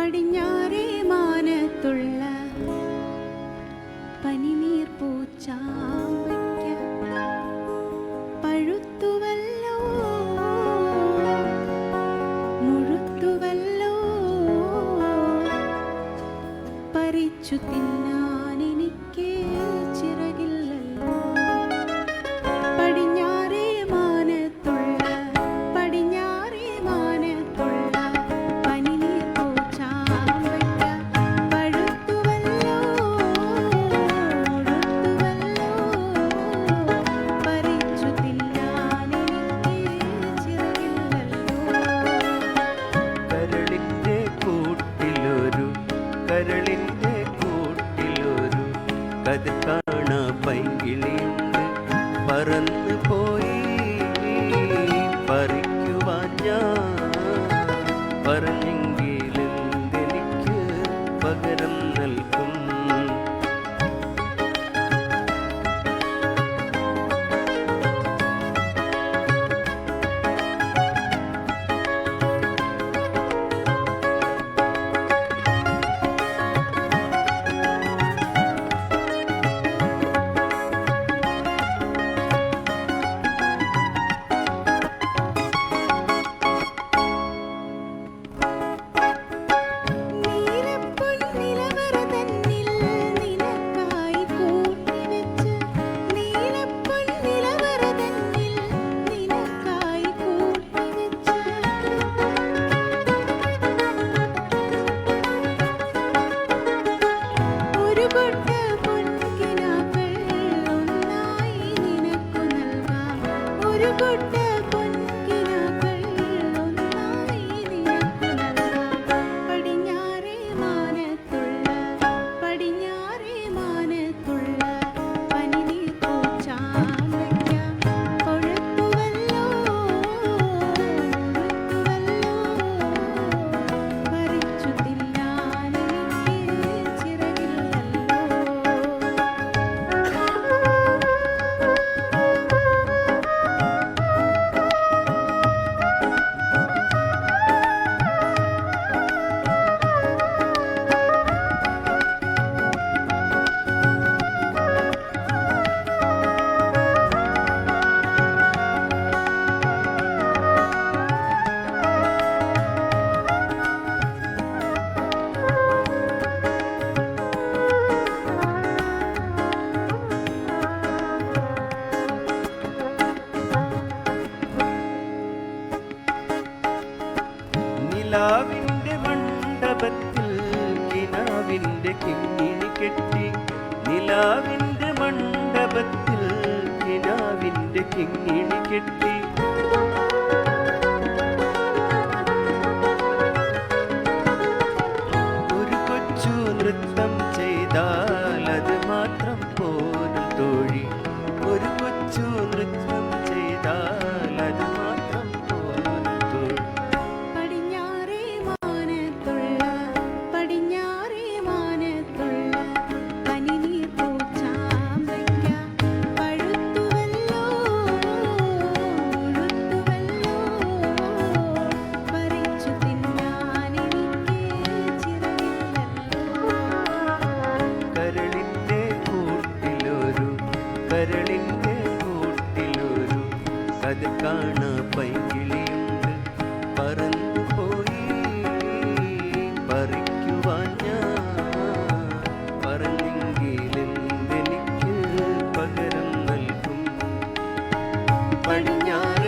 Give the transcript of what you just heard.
പടിഞ്ഞാറേ മാനത്തുള്ള പനിനീർ പൂച്ചാമ്പയ്ക്ക പഴുത്തുവല്ലോ മുഴുത്തുവല്ലോ പറിച്ചു തിന്നാൻ എനിക്ക് ചിറകില്ലല്ലോ. പടിഞ്ഞാറേ മാനത്തുള്ള പനിനീർ പൂച്ചാമ്പയ്ക്ക പഴുത്തുവല്ലോ മുഴുത്തുവല്ലോ പറിച്ചു തിന്നാൻ എനിക്ക് ചിറകില്ലല്ലോ. കരളിൻ്റെ കൂട്ടിലൊരു കതിർ കാണാ പൈങ്കിളിയുണ്ട്. പറന്നു പോയി പറിക്കുവാൻ ഞാൻ പറഞ്ഞെങ്കിലെന്തെനിക്ക് പകരം നൽകും. നിലാവിൻ്റെ മണ്ഡപത്തിൽ കിനാവിൻ്റെ കിങ്ങിണി കെട്ടി. നിലാവിൻ്റെ മണ്ഡപത്തിൽ കിനാവിൻ്റെ കിങ്ങിണി കെട്ടി. ഒരു കൊച്ചു നൃത്തം ചെയ്താൽ അത് മാത്രം പോലും തോഴി. ഒരു കൊച്ചു നൃത്തം ചെയ്താൽ അത് മാത്രം പോലും തോഴി. പനിനീർ പൂച്ചാമ്പയ്ക്ക പഴുത്തുവല്ലോ മുഴുത്തുവല്ലോ പറിച്ചു തിന്നാൻ എനിക്ക് ചിറകില്ലല്ലോ. കരളിൻ്റെ കൂട്ടിലൊരു കതിർ കാണാ പൈങ്കിളിയുണ്ട്. പറന്നു പോയി പറിക്കുവാൻ ഞാൻ പറഞ്ഞെങ്കിലെന്തെനിക്ക് പകരം നൽകും. പടിഞ്ഞാറ്